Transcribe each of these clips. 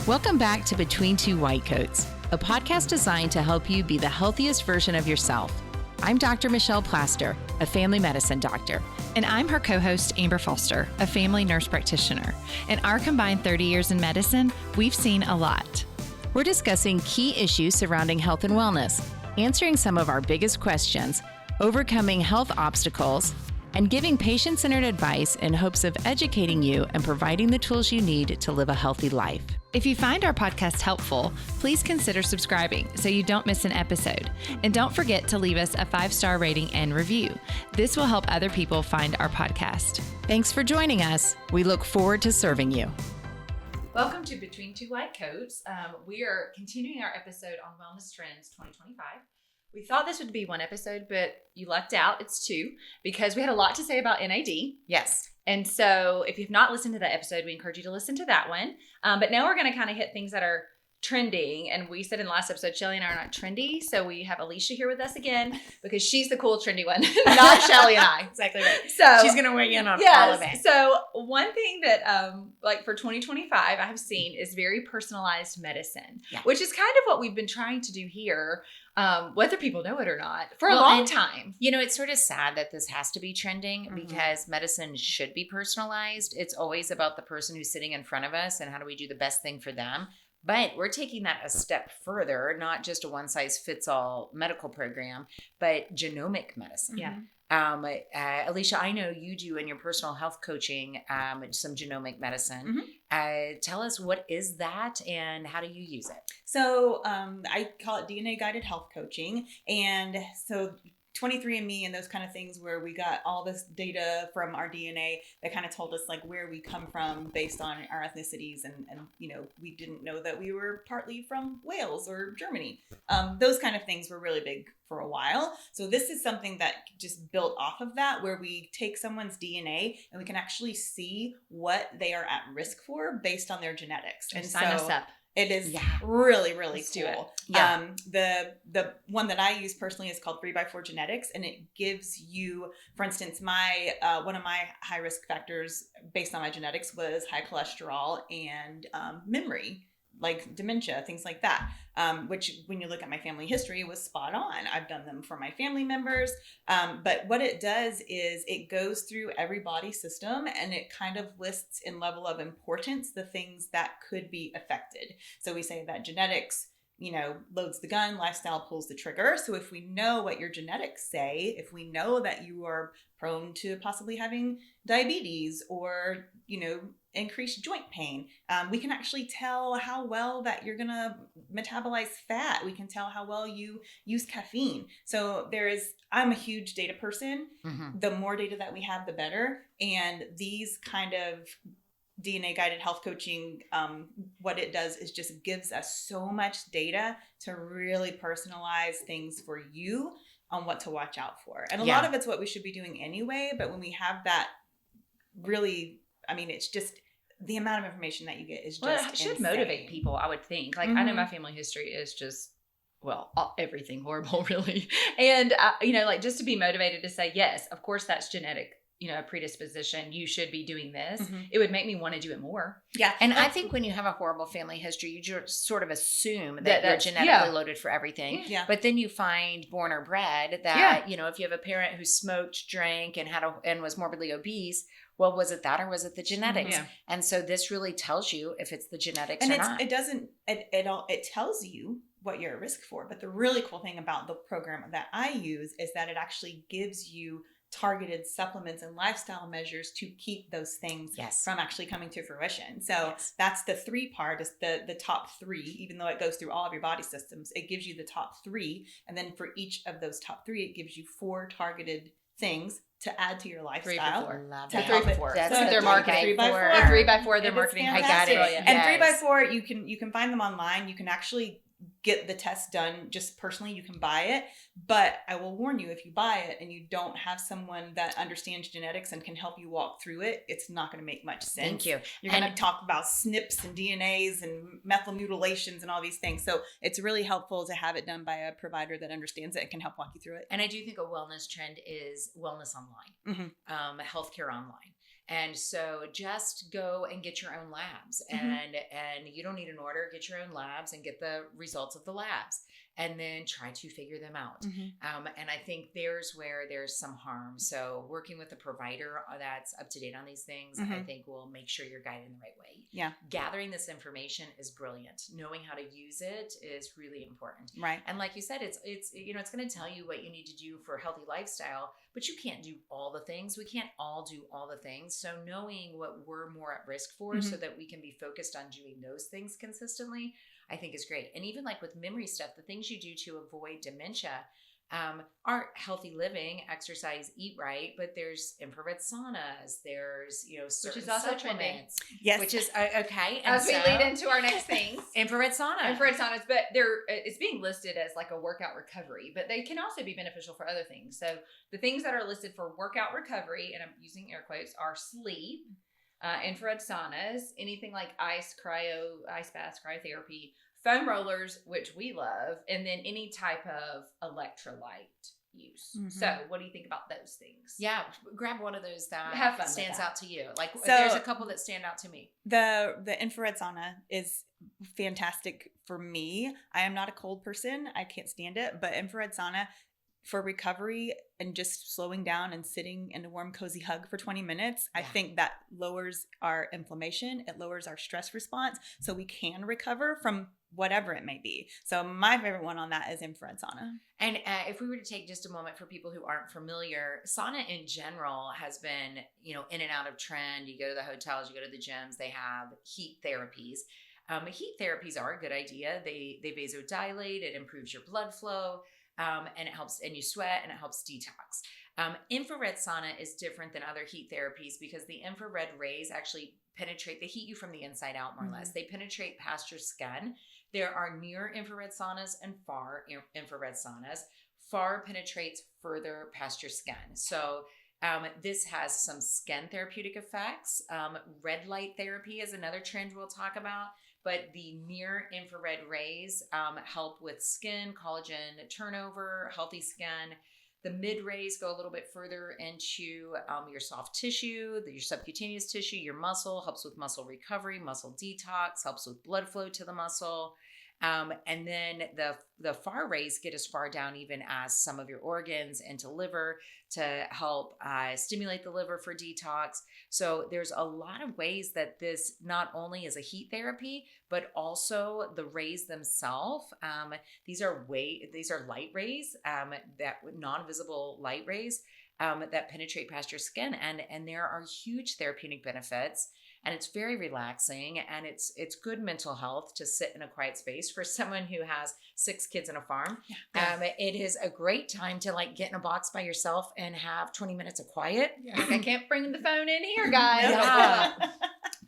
Welcome back to Between Two White Coats, a podcast designed to help you be the healthiest version of yourself. I'm Dr. Michelle Plaster, a family medicine doctor. And I'm her co-host, Amber Foster, a family nurse practitioner. In our combined 30 years in medicine, we've seen a lot. We're discussing key issues surrounding health and wellness, answering some of our biggest questions, overcoming health obstacles, and giving patient-centered advice in hopes of educating you and providing the tools you need to live a healthy life. If you find our podcast helpful, please consider subscribing so you don't miss an episode. And don't forget to leave us a 5-star rating and review. This will help other people find our podcast. Thanks for joining us. We look forward to serving you. Welcome to Between Two White Coats. We are continuing our episode on Wellness Trends 2025. We thought this would be one episode, but you lucked out. It's two because we had a lot to say about NAD. Yes. And so if you've not listened to that episode, we encourage you to listen to that one. But now we're going to kind of hit things that are trending. And we said in the last episode, Shelly and I are not trendy. So we have Alicia here with us again because she's the cool, trendy one, not Shelly and I. Exactly right. So she's going to weigh in on all of it. So one thing that like for 2025, I have seen is very personalized medicine, which is kind of what we've been trying to do here. Whether people know it or not, for a long time. You know, it's sort of sad that this has to be trending because medicine should be personalized. It's always about the person who's sitting in front of us and how do we do the best thing for them. But we're taking that a step further, not just a one-size-fits-all medical program, but genomic medicine. Yeah. Alicia, I know you do in your personal health coaching some genomic medicine. Tell us, what is that and how do you use it? So I call it DNA guided health coaching. And so 23andMe and those kind of things where we got all this data from our DNA that kind of told us like where we come from based on our ethnicities. And you know, we didn't know that we were partly from Wales or Germany. Those kind of things were really big for a while. So this is something that just built off of that, where we take someone's DNA and we can actually see what they are at risk for based on their genetics. And sign us up. It is really, really Let's cool. do it. Yeah. The one that I use personally is called 3x4 Genetics, and it gives you, for instance, my one of my high risk factors based on my genetics was high cholesterol and memory, like dementia, things like that. Which when you look at my family history was spot on. I've done them for my family members. But what it does is it goes through every body system and it kind of lists in level of importance the things that could be affected. So we say that genetics, you know, loads the gun, lifestyle pulls the trigger. So if we know what your genetics say, if we know that you are prone to possibly having diabetes or, you know, increased joint pain, we can actually tell how well that you're going to metabolize fat. We can tell how well you use caffeine. So I'm a huge data person. The more data that we have, the better. And these kind of DNA guided health coaching, what it does is just gives us so much data to really personalize things for you on what to watch out for. And a lot of it's what we should be doing anyway. But when we have that, really, I mean, it's just the amount of information that you get is just it should insane. motivate people, I would think. Like, I know my family history is just, everything horrible, really. And, you know, like just to be motivated to say, yes, of course, that's genetic, you know, a predisposition. You should be doing this. It would make me want to do it more. Yeah. And I think when you have a horrible family history, you just sort of assume that you're genetically loaded for everything. Yeah. But then you find born or bred that, you know, if you have a parent who smoked, drank, and was morbidly obese, well, was it that or was it the genetics? Yeah. And so this really tells you if it's the genetics And or not. it tells you what you're at risk for. But the really cool thing about the program that I use is that it actually gives you targeted supplements and lifestyle measures to keep those things from actually coming to fruition. So that's the 3 part, is the top 3, even though it goes through all of your body systems, it gives you the top 3. And then for each of those top 3, it gives you 4 targeted things to add to your lifestyle. 3 for 4. That's what they're marketing. 3x4. 3x4, they're marketing. I got it. And 3x4, you can find them online. You can actually get the test done just personally. You can buy it, but I will warn you, if you buy it and you don't have someone that understands genetics and can help you walk through it, it's not going to make much sense. Thank you. You're going to talk about SNPs and DNAs and methyl mutilations and all these things. So it's really helpful to have it done by a provider that understands it and can help walk you through it. And I do think a wellness trend is wellness online, healthcare online. And so just go and get your own labs, and you don't need an order. Get your own labs and get the results of the labs, and then try to figure them out. And I think there's where there's some harm. So working with a provider that's up to date on these things, I think will make sure you're guided in the right way. Yeah. Gathering this information is brilliant. Knowing how to use it is really important. Right. And like you said, it's it's going to tell you what you need to do for a healthy lifestyle, but you can't do all the things. We can't all do all the things. So knowing what we're more at risk for so that we can be focused on doing those things consistently, I think is great. And even like with memory stuff, the things you do to avoid dementia are healthy living, exercise, eat right, but there's infrared saunas, there's, certain which is also supplements. Yes. Which is, okay. As we lead into our next things. Infrared sauna. Infrared saunas, but it's being listed as like a workout recovery, but they can also be beneficial for other things. So the things that are listed for workout recovery, and I'm using air quotes, are sleep, infrared saunas, anything like ice baths, cryotherapy, foam rollers, which we love, and then any type of electrolyte use. So what do you think about those things? Yeah, grab one of those that Have fun stands with that. out to you. Like So- there's a couple that stand out to me. The infrared sauna is fantastic for me. I am not a cold person. I can't stand it, but infrared sauna for recovery and just slowing down and sitting in a warm, cozy hug for 20 minutes, I think that lowers our inflammation. It lowers our stress response so we can recover from whatever it may be. So my favorite one on that is infrared sauna. And if we were to take just a moment for people who aren't familiar, sauna in general has been, in and out of trend. You go to the hotels, you go to the gyms, they have heat therapies. Heat therapies are a good idea. They vasodilate, it improves your blood flow, and it helps, and you sweat, and it helps detox. Infrared sauna is different than other heat therapies because the infrared rays actually penetrate, they heat you from the inside out more or less. They penetrate past your skin. There are near infrared saunas and far infrared saunas. Far penetrates further past your skin. So this has some skin therapeutic effects. Red light therapy is another trend we'll talk about. But the near infrared rays help with skin, collagen turnover, healthy skin. The mid rays go a little bit further into your soft tissue, your subcutaneous tissue, your muscle, helps with muscle recovery, muscle detox, helps with blood flow to the muscle. And then the far rays get as far down even as some of your organs into liver to help stimulate the liver for detox. So there's a lot of ways that this not only is a heat therapy, but also the rays themselves. These are light rays, that non-visible light rays that penetrate past your skin, and there are huge therapeutic benefits. And it's very relaxing, and it's good mental health to sit in a quiet space for someone who has 6 kids and a farm. It is a great time to get in a box by yourself and have 20 minutes of quiet. I can't bring the phone in here, guys. Yeah.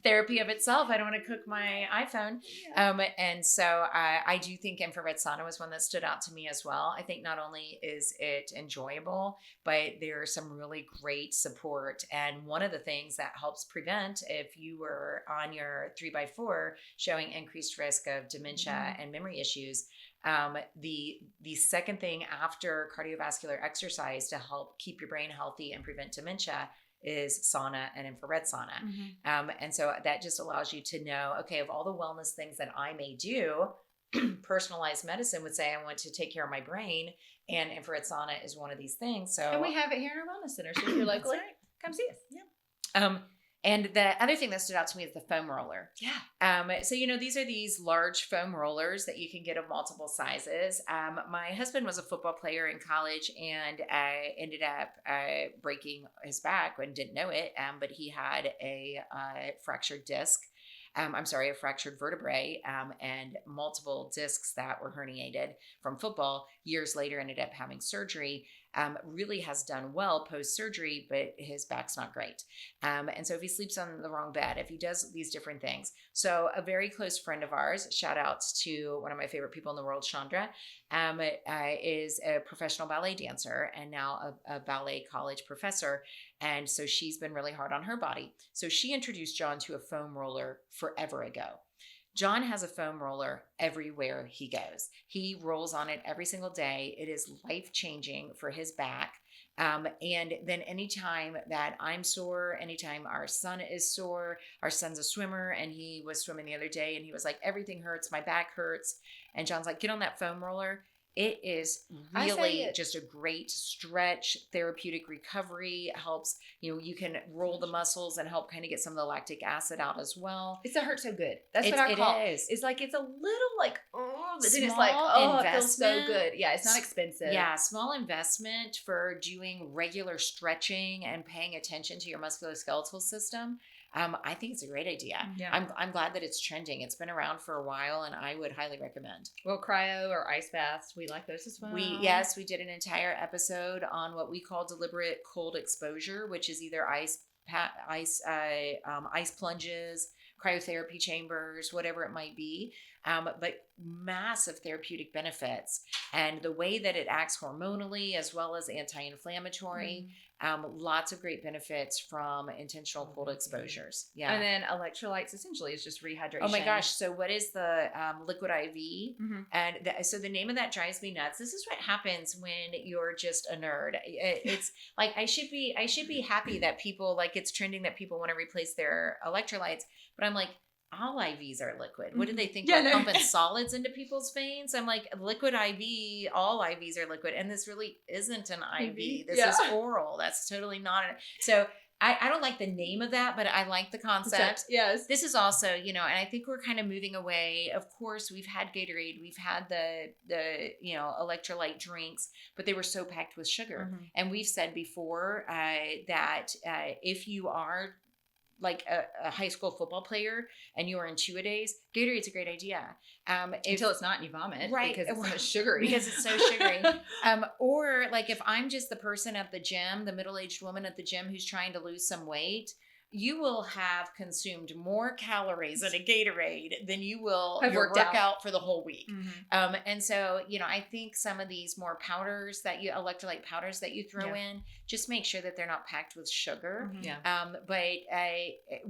Therapy of itself. I don't want to cook my iPhone. And so I do think infrared sauna was one that stood out to me as well. I think not only is it enjoyable, but there's some really great support. And one of the things that helps prevent, if you were on your 3x4 showing increased risk of dementia and memory issues, the second thing after cardiovascular exercise to help keep your brain healthy and prevent dementia is sauna and infrared sauna. And so that just allows you to know, okay, of all the wellness things that I may do, personalized medicine would say I want to take care of my brain, and infrared sauna is one of these things. So, and we have it here in our wellness center. So if you're locally, come see us. Yeah. And the other thing that stood out to me is the foam roller. Yeah. So, these are these large foam rollers that you can get of multiple sizes. My husband was a football player in college, and ended up breaking his back and didn't know it. But he had a fractured disc. A fractured vertebrae, and multiple discs that were herniated from football. Years later, ended up having surgery. Really has done well post-surgery, but his back's not great. And so if he sleeps on the wrong bed, if he does these different things. So a very close friend of ours, shout outs to one of my favorite people in the world, Chandra, is a professional ballet dancer and now a ballet college professor. And so she's been really hard on her body. So she introduced John to a foam roller forever ago. John has a foam roller everywhere he goes. He rolls on it every single day. It is life-changing for his back. And then anytime that I'm sore, anytime our son is sore, our son's a swimmer and he was swimming the other day and he was like, everything hurts, my back hurts. And John's like, get on that foam roller. It is really just a great stretch, therapeutic recovery. It helps, you can roll the muscles and help kind of get some of the lactic acid out as well. It's a hurt so good. That's what I call it. It's like, it's a little like, oh, but then it's like, oh, it feels so good. Yeah, it's not expensive. Yeah, small investment for doing regular stretching and paying attention to your musculoskeletal system. I think it's a great idea. Yeah. I'm glad that it's trending. It's been around for a while, and I would highly recommend. Well, cryo or ice baths, we like those as well. We did an entire episode on what we call deliberate cold exposure, which is either ice plunges, cryotherapy chambers, whatever it might be. But massive therapeutic benefits, and the way that it acts hormonally as well as anti-inflammatory. Lots of great benefits from intentional cold exposures. Yeah. And then electrolytes essentially is just rehydration. Oh my gosh. So what is the liquid IV? And so the name of that drives me nuts. This is what happens when you're just a nerd. It's like, I should be happy that people, like, it's trending that people want to replace their electrolytes, but I'm like, all IVs are liquid. What do they think? Pumping solids into people's veins? I'm like, liquid IV, all IVs are liquid. And this really isn't an IV. This is oral. That's totally not it. So I don't like the name of that, but I like the concept. Yes. This is also, and I think we're kind of moving away. Of course, we've had Gatorade, we've had the electrolyte drinks, but they were so packed with sugar. And we've said before that if you are like a high school football player and you are in 2-a-days, Gatorade's a great idea. Until it's not and you vomit. Right. Because it's so sugary. Because it's so sugary. Or like if I'm just the person at the gym, the middle-aged woman at the gym who's trying to lose some weight, you will have consumed more calories in a Gatorade than you will work out for the whole week. And so, I think some of these more powders electrolyte powders that you throw in, just make sure that they're not packed with sugar. But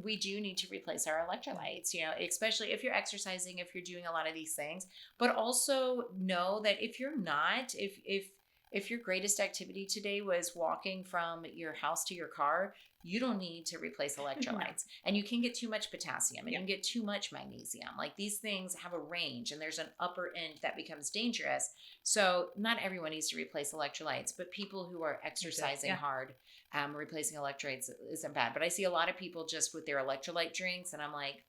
we do need to replace our electrolytes, especially if you're exercising, if you're doing a lot of these things, but also know that if you're not, if your greatest activity today was walking from your house to your car, you don't need to replace electrolytes. And you can get too much potassium and you can get too much magnesium. Like, these things have a range and there's an upper end that becomes dangerous. So not everyone needs to replace electrolytes, but people who are exercising hard, replacing electrolytes isn't bad. But I see a lot of people just with their electrolyte drinks, and I'm like,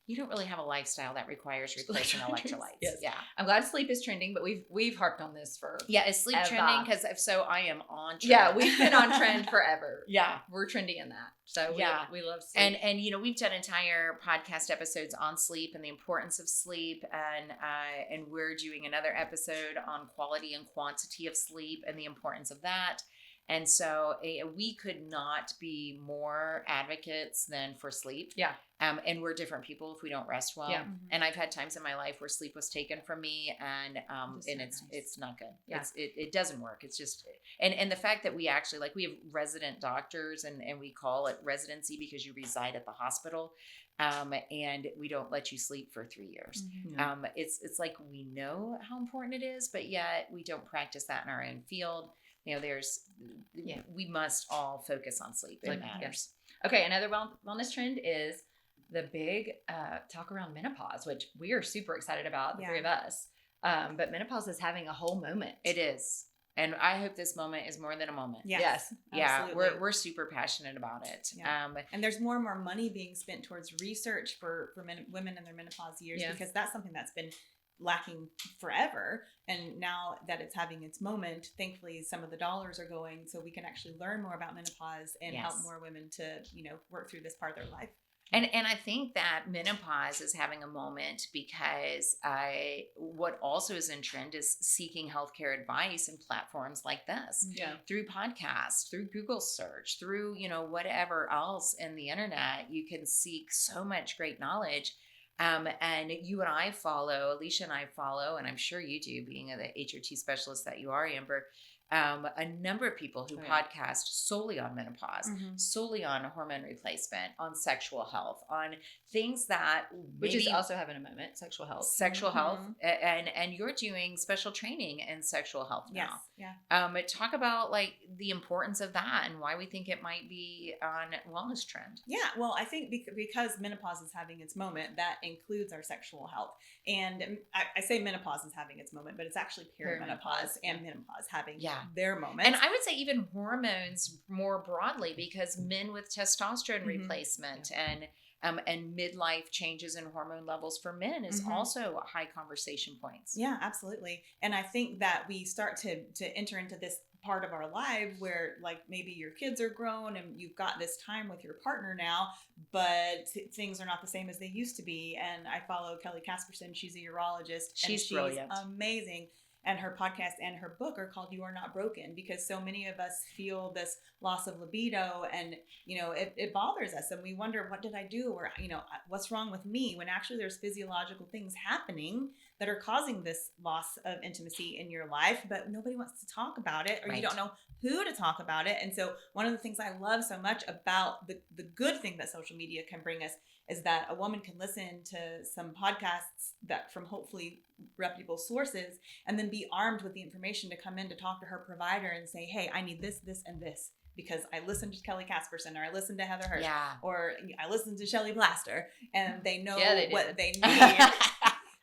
you don't really have a lifestyle that requires replacing electrolytes. Yeah. I'm glad sleep is trending, but we've harped on this for is sleep trending? Because if so, I am on trend. Yeah, we've been on trend forever. Yeah. We're trending in that. So we love sleep. And we've done entire podcast episodes on sleep and the importance of sleep, and we're doing another episode on quality and quantity of sleep and the importance of that. And so we could not be more advocates than for sleep. Yeah. And we're different people if we don't rest well. Yeah. And I've had times in my life where sleep was taken from me, and it's not good. Yeah. It doesn't work. It's just, and the fact that we actually, like, we have resident doctors and we call it residency because you reside at the hospital. And we don't let you sleep for 3 years. It's like, we know how important it is, but yet we don't practice that in our own field. We must all focus on sleep. It matters. Yes. Okay. Another wellness trend is the big talk around menopause, which we are super excited about, the three of us. But menopause is having a whole moment. It is. And I hope this moment is more than a moment. Yes. Yeah. We're super passionate about it. Yeah. And there's more and more money being spent towards research for women in their menopause years, because that's something that's been lacking forever. And now that it's having its moment, thankfully some of the dollars are going so we can actually learn more about menopause and help more women to, work through this part of their life. And I think that menopause is having a moment because what also is in trend is seeking healthcare advice in platforms like this. Yeah. Through podcasts, through Google search, through, whatever else in the internet, you can seek so much great knowledge. And you and I follow, Alicia and I follow, and I'm sure you do, being the HRT specialist that you are, Amber. a number of people who Oh, yeah. podcast solely on menopause, solely on hormone replacement, on sexual health, on things that Which is maybe also having a moment, sexual health. sexual health, and you're doing special training in sexual health now. Yes. Yeah. Talk about like the importance of that and why we think it might be on wellness trend. Yeah, well, I think because menopause is having its moment, that includes our sexual health. And I say menopause is having its moment, but it's actually perimenopause and menopause having their moment. And I would say even hormones more broadly, because men with testosterone replacement and midlife changes in hormone levels for men is also high conversation points. Yeah, absolutely. And I think that we start to enter into this part of our life where like maybe your kids are grown and you've got this time with your partner now, but things are not the same as they used to be. And I follow Kelly Casperson. She's a urologist. She's brilliant. Amazing. And her podcast and her book are called You Are Not Broken, because so many of us feel this loss of libido and, it bothers us. And we wonder, what did I do? Or, what's wrong with me? When actually there's physiological things happening that are causing this loss of intimacy in your life, but nobody wants to talk about it, or you don't know who to talk about it. And so one of the things I love so much about the good thing that social media can bring us is that a woman can listen to some podcasts that from hopefully reputable sources, and then be armed with the information to come in to talk to her provider and say, hey, I need this, this, and this, because I listened to Kelly Casperson, or I listened to Heather Hirsch, or I listened to Shelley Plaster, and they know what they need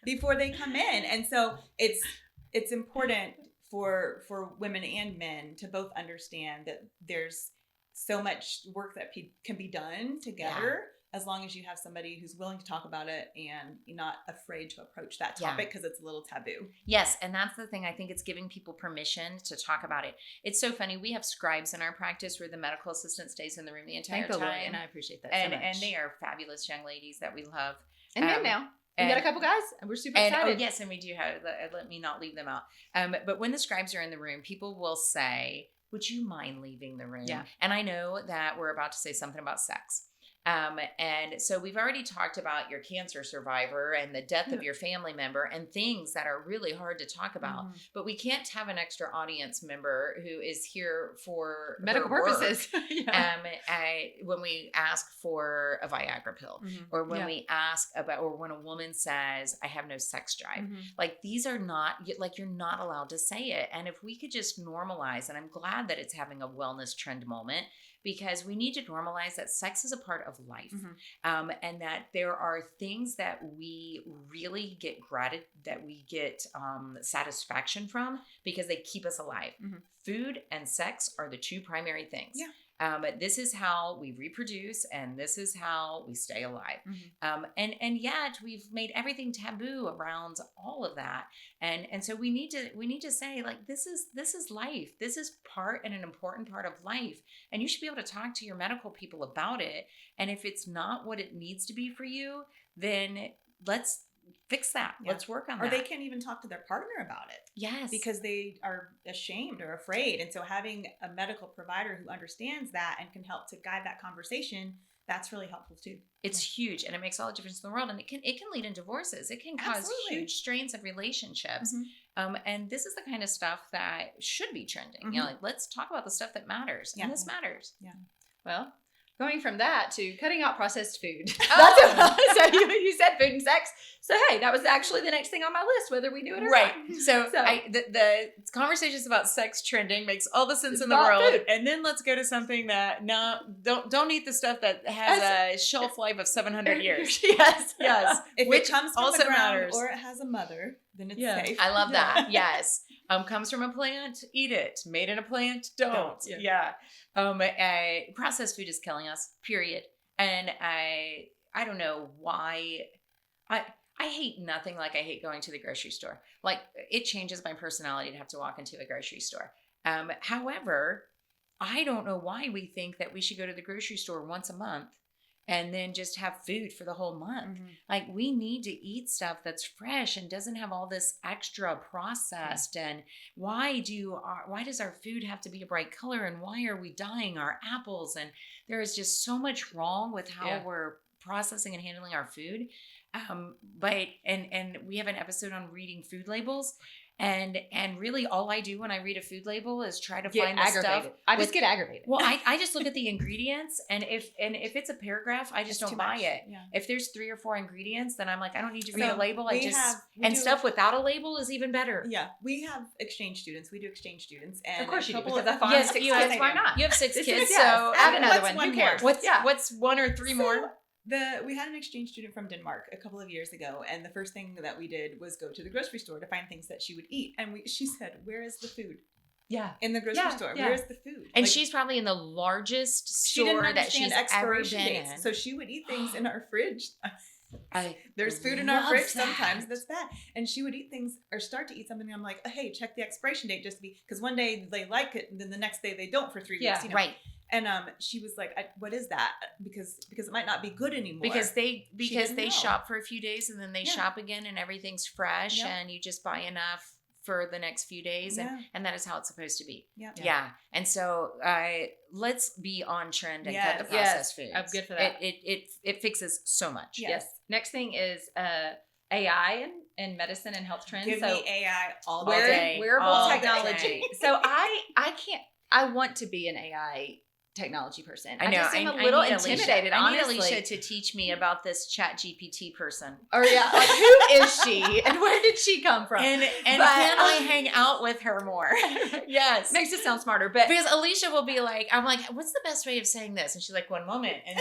before they come in. And so it's important for women and men to both understand that there's so much work that can be done together, as long as you have somebody who's willing to talk about it and you're not afraid to approach that topic because it's a little taboo. Yes, and that's the thing. I think it's giving people permission to talk about it. It's so funny. We have scribes in our practice where the medical assistant stays in the room the entire time. And I appreciate that and, so much. And they are fabulous young ladies that we love. And men now. We got a couple guys, and we're super excited. Yes, and we do have, let me not leave them out. But when the scribes are in the room, people will say, would you mind leaving the room? Yeah. And I know that we're about to say something about sex. And so we've already talked about your cancer survivor and the death of your family member and things that are really hard to talk about, but we can't have an extra audience member who is here for medical purposes. When we ask for a Viagra pill, or when we ask about, or when a woman says, I have no sex drive, like these are not, like you're not allowed to say it. And if we could just normalize, and I'm glad that it's having a wellness trend moment, because we need to normalize that sex is a part of life, and that there are things that we really get satisfaction from because they keep us alive. Food and sex are the two primary things. This is how we reproduce, and this is how we stay alive. And yet we've made everything taboo around all of that. And so we need to say, like, this is life. This is part and an important part of life. And you should be able to talk to your medical people about it. And if it's not what it needs to be for you, then let's fix that. Let's work on that. Or they can't even talk to their partner about it. Yes. Because they are ashamed or afraid. And so having a medical provider who understands that and can help to guide that conversation, that's really helpful too. It's huge, and it makes all the difference in the world. And it can lead in divorces. It can cause huge strains of relationships. And this is the kind of stuff that should be trending. You know, like, let's talk about the stuff that matters. And this matters. Well, going from that to cutting out processed food. Oh. So you said food and sex. So hey, that was actually the next thing on my list, whether we do it or not. So the conversations about sex trending makes all the sense in the world. Food. And then let's go to something that don't eat the stuff that has a shelf life of 700 years. Yes. If Which it comes from also the ground matters. or it has a mother, then it's safe. I love that. Yes. Comes from a plant, eat it. Made in a plant, don't. Processed food is killing us, period. And I don't know why. I hate nothing like I hate going to the grocery store. Like, it changes my personality to have to walk into a grocery store. However, I don't know why we think that we should go to the grocery store once a month and then just have food for the whole month. Like, we need to eat stuff that's fresh and doesn't have all this extra processed. And why does our food have to be a bright color? And why are we dyeing our apples? And there is just so much wrong with how we're processing and handling our food. But we have an episode on reading food labels. And really all I do when I read a food label is try to Get find the aggravated. stuff. I just get aggravated. Well, I just look at the ingredients, and if it's a paragraph, I just It's don't too buy much. it. Yeah. If there's 3 or 4 ingredients, then I'm like, I don't need to read So a label. we do- Stuff without a label is even better. Yeah, we have exchange students. We do exchange students, and Of course a you do, couple because of that's Yes, fun. you Kids, have- why not? You have 6 This kids, is- yes, so add another what's one. Who one more? cares? what's 1 or 3 more? We had an exchange student from Denmark a couple of years ago, and the first thing that we did was go to the grocery store to find things that she would eat. And she said, "Where is the food Yeah. in the grocery store? yeah. Where is the food?" And Like, she's probably in the largest she didn't store that understand she's ever expiration been dates, in. so she would eat things in our fridge. I There's food in our love fridge that. sometimes that's bad, and she would eat things or start to eat something. And I'm like, "Hey, check the expiration date just to be," because one day they like it, and then the next day they don't for 3 weeks. Yeah, You know? Right. And she was like, "What is that?" Because it might not be good anymore. Because they didn't know. shop for a few days and then they Yeah. shop again and everything's fresh Yep. and you just buy enough for the next few days Yeah. and that is how it's supposed to be. Yeah. Yeah. And so let's be on trend and cut the Yes. processed foods. I'm good for that. It fixes so much. Yeah. Yes. Next thing is AI and medicine and health trends. Give so me AI all Wear- day. wearable all technology. day. So I want to be an AI technology person. I know. just am I a little need Alicia. intimidated, I need honestly. Alicia to teach me about this Chat GPT person. Or yeah, like who is she and where did she come from? And But- can I hang out with her more? Yes. Makes it sound smarter, but Because Alicia will be like, I'm like, what's the best way of saying this? And she's like, one moment. And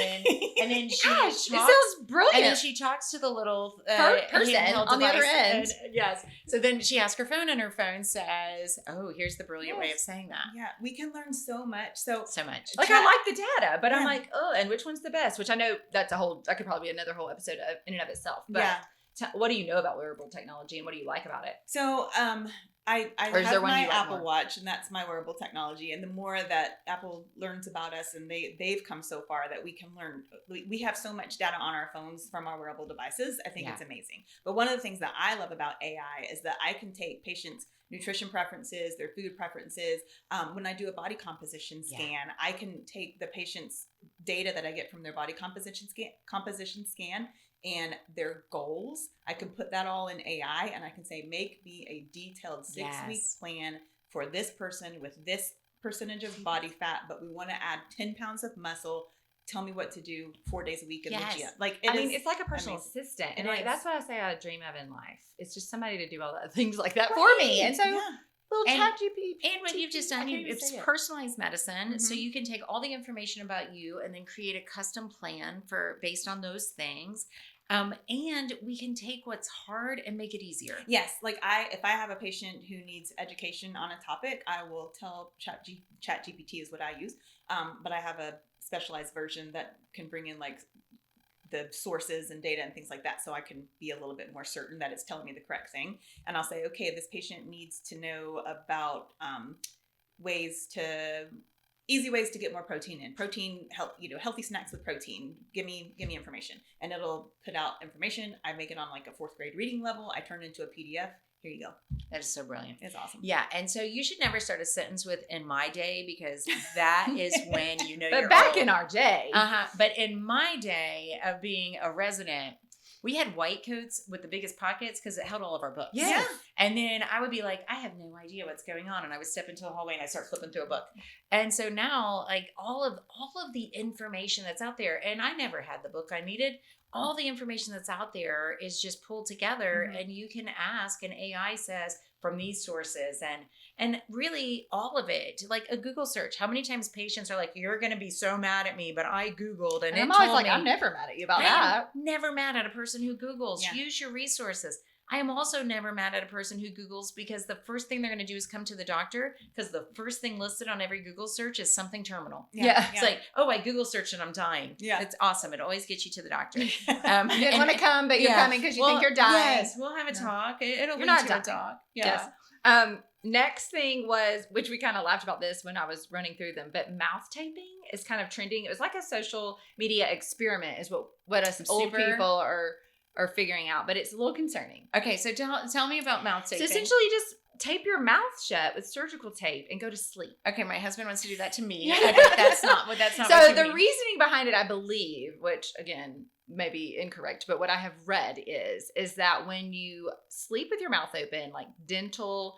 then she gosh, talks, it sounds brilliant. and then she talks to the little person handheld on the other device. end. And- yes. So then she asks her phone and her phone says, oh, here's the brilliant way of saying that. Yeah, we can learn so much. So So much. like Chat- I like the data, but I'm Yeah. like, oh, and which one's the best? Which I know that could probably be another whole episode in and of itself. But yeah. what do you know about wearable technology and what do you like about it? So I Or is there have one my you like Apple more? Watch, and that's my wearable technology. And the more that Apple learns about us, and they've come so far that we can learn. We have so much data on our phones from our wearable devices. I think Yeah. it's amazing. But one of the things that I love about AI is that I can take patients' nutrition preferences, their food preferences. When I do a body composition scan, I can take the patient's data that I get from their body composition scan and their goals. I can put that all in AI, and I can say, make me a detailed 6-week Yes. plan for this person with this percentage of body fat, but we want to add 10 pounds of muscle. Tell me what to do 4 days a week in Yes. the gym. Like, It's like a personal amazing. assistant. It And like, is. that's what I say I dream of in life. It's just somebody to do all that things like that for me. And so yeah. little And- chat GPT. And what you've just done, it's personalized medicine. So Mhm. you can take all the information about you and then create a custom plan based on those things. And we can take what's hard and make it easier. Yes, like if I have a patient who needs education on a topic, I will tell ChatGPT is what I use. But I have a specialized version that can bring in like the sources and data and things like that, so I can be a little bit more certain that it's telling me the correct thing. And I'll say, okay, this patient needs to know about easy ways to get more protein in. Healthy snacks with protein. Give me information. And it'll put out information. I make it on like a 4th grade reading level. I turn it into a PDF. Here you go. That is so brilliant. It's awesome. Yeah, and so you should never start a sentence with "in my day" because that is when you know But you're back old. in our day, But in my day of being a resident, we had white coats with the biggest pockets because it held all of our books. Yeah. And then I would be like, I have no idea what's going on, and I would step into the hallway and I start flipping through a book. And so now, like all of the information that's out there, and I never had the book I needed. All the information that's out there is just pulled together, Mhm. and you can ask, and AI says from these sources, and really all of it, like a Google search. How many times patients are like, "You're going to be so mad at me, but I Googled and and it I'm always told like, me." I'm never mad at you about I that. am never mad at a person who Googles. Yeah. Use your resources. I am also never mad at a person who Googles because the first thing they're going to do is come to the doctor because the first thing listed on every Google search is something terminal. Yeah. It's like, oh, I Google searched and I'm dying. Yeah. It's awesome. It always gets you to the doctor. You didn't want to come, but you're yeah. coming because you Well, think you're dying. Yes, we'll have a talk. It'll You're lead not to dying. a talk. Yes. Next thing was, which we kind of laughed about this when I was running through them, but mouth taping is kind of trending. It was like a social media experiment is what us old Super. people are figuring out, but it's a little concerning. Okay, so tell me about mouth So taping. essentially just tape your mouth shut with surgical tape and go to sleep. Okay, my husband wants to do that to me. I think that's not what So what you the mean. reasoning behind it, I believe, which again may be incorrect, but what I have read is that when you sleep with your mouth open, like dental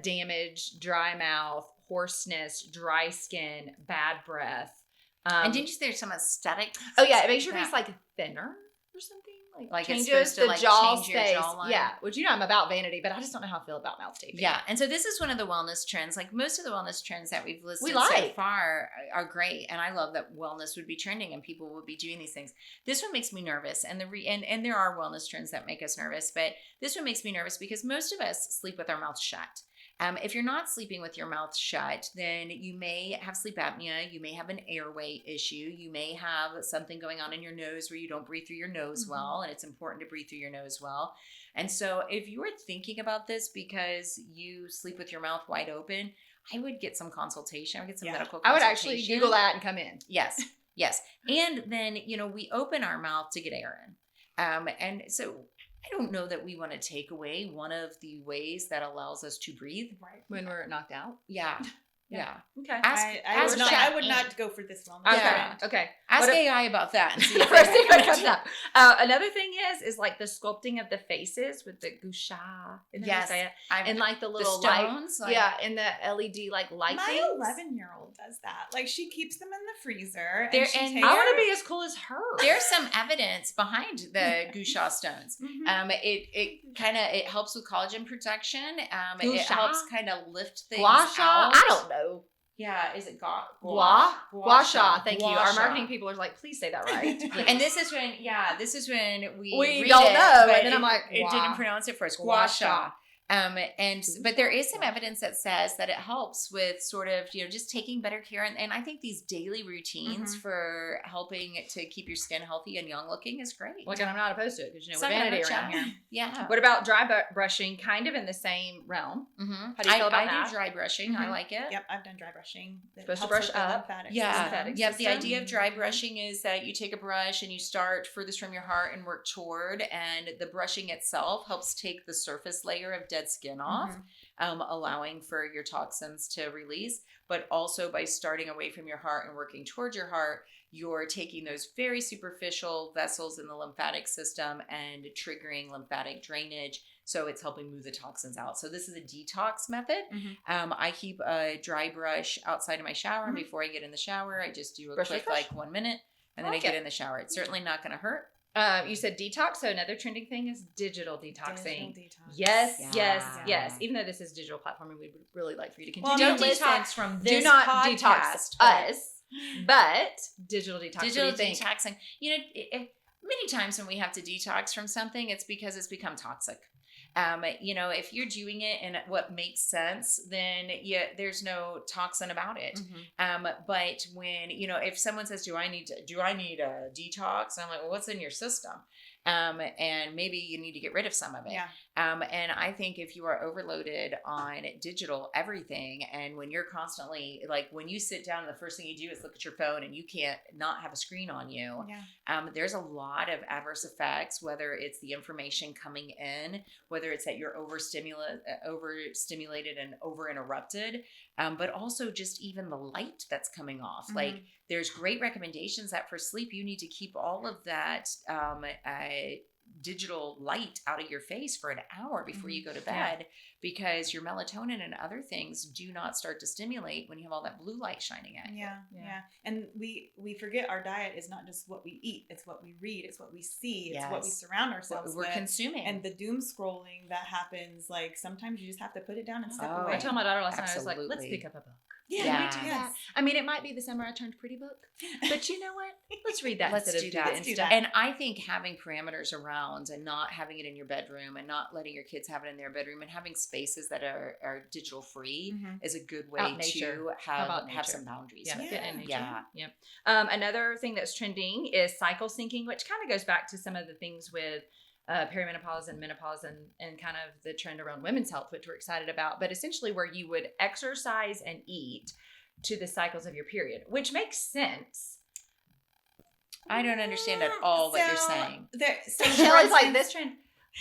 damage, dry mouth, hoarseness, dry skin, bad breath. And didn't you say there's some aesthetic? Oh yeah, it makes your face like thinner or something. Like it's changes supposed to, the like, jaw change your space. jawline. Yeah, which I'm about vanity, but I just don't know how I feel about mouth taping. Yeah, and so this is one of the wellness trends. Like most of the wellness trends that we've listed so like. far are great, and I love that wellness would be trending and people would be doing these things. This one makes me nervous, and and there are wellness trends that make us nervous, but this one makes me nervous because most of us sleep with our mouth shut. If you're not sleeping with your mouth shut, then you may have sleep apnea. You may have an airway issue. You may have something going on in your nose where you don't breathe through your nose well, and it's important to breathe through your nose well. And so if you are thinking about this because you sleep with your mouth wide open, I would get some consultation. I would get some medical I would consultation. actually Google that and come in. Yes. Yes. And then, we open our mouth to get air in. And so I don't know that we want to take away one of the ways that allows us to breathe. Right. When we're knocked out. Yeah. Yeah. Okay. I would not go for this wellness. Okay. Yeah. Okay. Ask AI about that and see if First thing that comes up. Another thing is like the sculpting of the faces with the gusha. Yes. And like the the little stones. light, and the LED like light My things. 11-year-old does that. Like she keeps them in the freezer. There- And she and takes I want to be as cool as her. There's some evidence behind the gusha stones. Mhm. It helps with collagen production. It Gusha? helps kind of lift things Gua sha? out. I don't know. Yeah, is it Gua sha. Thank you. Our Gua sha. marketing people are like, please say that right. And this is when we read don't it, know, but and then I'm like, it gua. didn't pronounce it for us. Gua Gua sha. sha. But there is some evidence that says that it helps with sort of, just taking better care. And I think these daily routines for helping to keep your skin healthy and young looking is great. Like, and I'm not opposed to it because It's we're not gonna vanity hurt around you. here. Yeah. What about dry brushing? Kind of in the same realm. Mm-hmm. How do you feel about I that? do dry brushing. I Mhm. like it. Yep, I've done dry brushing. It Supposed to helps brush with the up. lymphatic Yeah. Lymphatic Yep. The system. idea of dry brushing is that you take a brush and you start furthest from your heart and work toward, and the brushing itself helps take the surface layer of dead skin off, allowing for your toxins to release. But also by starting away from your heart and working towards your heart, you're taking those very superficial vessels in the lymphatic system and triggering lymphatic drainage. So it's helping move the toxins out. So this is a detox method. I keep a dry brush outside of my shower. And before I get in the shower, I just do a Brush, quick, brush. like 1 minute, and then I like get it. in the shower. It's certainly not going to hurt. You said detox. So another trending thing is digital detoxing. Digital detox. Yes, Yeah. yes, yes. Even though this is digital platforming, we would really like for you to Well, continue Don't to listen. detox from Do this not podcast, detox but us, but digital detox. digital what do you think? detoxing. Many times when we have to detox from something, it's because it's become toxic. If you're doing it in what makes sense, then there's no toxin about it. But when, if someone says, do I need a detox? I'm like, well, what's in your system? And maybe you need to get rid of some of it. Yeah. And I think if you are overloaded on digital everything, and when you're constantly, like when you sit down and the first thing you do is look at your phone and you can't not have a screen on you, there's a lot of adverse effects, whether it's the information coming in, whether it's that you're overstimulated and over interrupted, but also just even the light that's coming off. Like there's great recommendations that for sleep, you need to keep all of that digital light out of your face for an hour before you go to bed, because your melatonin and other things do not start to stimulate when you have all that blue light shining at you. Yeah. And we forget our diet is not just what we eat, it's what we read, it's what we see, it's what we surround ourselves What we're with. consuming. And the doom scrolling that happens, like sometimes you just have to put it down and step Oh, away. I told my daughter last night, I was like, let's Absolutely. pick up a book. Yeah. we do that. I mean, it might be the summer I turned pretty book, but you know what? Let's read that Let's instead do of that. do the Insta. that. And I think having parameters around and not having it in your bedroom and not letting your kids have it in their bedroom and having spaces that are digital free is a good way Out nature. to How about have nature? some boundaries. Yeah, with get it. in nature. Yeah. Yep. Another thing that's trending is cycle syncing, which kind of goes back to some of the things with perimenopause and menopause and kind of the trend around women's health, which we're excited about. But essentially where you would exercise and eat to the cycles of your period, which makes sense. I don't understand at all what you're saying. So Kelly's like, this trend,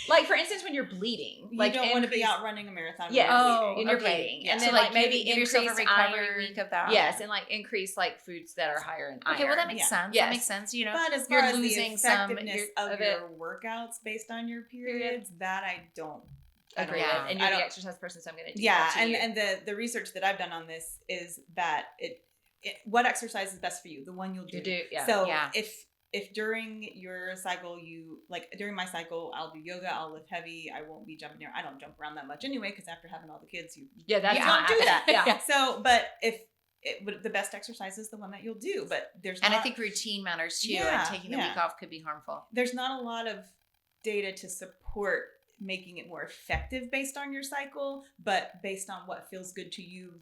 Like, for instance, when you're bleeding, You like don't want to be out running a marathon. Yes, Oh, and you're okay. bleeding, Yeah. and So, then like, like maybe give yourself a increase recovery iron. week of that. Yes, and like increase like foods that are higher in iron. Okay, well that makes Yeah. sense. Yes. That makes sense. You know, But as you're far as losing the some. effectiveness You're, of your workouts based on your periods, that I don't Agree. Yeah. And I you're the don't- exercise person, so I'm going to Yeah, to you. and the research that I've done on this is that what exercise is best for you, the one you'll do. You do, yeah. So Yeah. if during your cycle during my cycle I'll do yoga, I'll lift heavy, I won't be jumping around. I don't jump around that much anyway because after having all the kids, you That's you not don't do that. happening. Yeah. So, but the best exercise is the one that you'll do. But there's and not, I think routine matters too. Yeah, and taking the yeah. week off could be harmful. there's not a lot of data to support making it more effective based on your cycle, but based on what feels good to you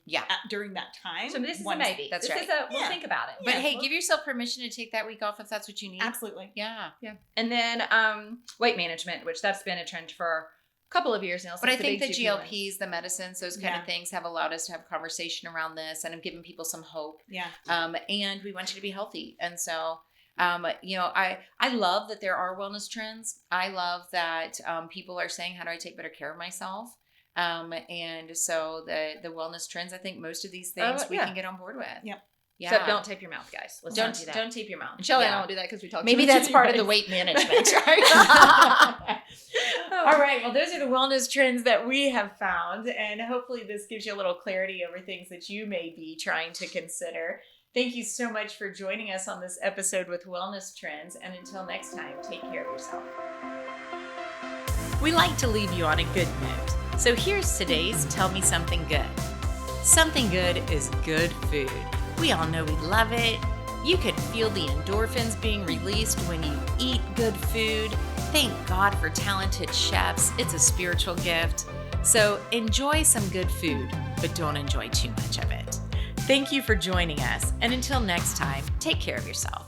during that time. So this is a One- maybe. That's this right. is a we'll Yeah. think about it. But Yeah, hey, well- give yourself permission to take that week off if that's what you need. Absolutely. Yeah. And then weight management, which that's been a trend for a couple of years now. But I since think the big GLP-1s. GLPs, the medicines, those kind of things have allowed us to have conversation around this and have given people some hope. Yeah. And we want you to be healthy. And so, you know, I love that there are wellness trends. I love that people are saying, how do I take better care of myself? And so the wellness trends, I think most of these things we can get on board with. Yep. Yeah. So don't tape your mouth, guys. Let's not do that. Don't tape your mouth. And Shelly and Yeah. I don't do that because we talk. Maybe too much that's part of the anyways. weight management. All right. Well, those are the wellness trends that we have found. And hopefully this gives you a little clarity over things that you may be trying to consider. Thank you so much for joining us on this episode with Wellness Trends. And until next time, take care of yourself. We like to leave you on a good note. So here's today's Tell Me Something Good. Something good is good food. We all know we love it. You could feel the endorphins being released when you eat good food. Thank God for talented chefs. It's a spiritual gift. So enjoy some good food, but don't enjoy too much of it. Thank you for joining us. And until next time, take care of yourself.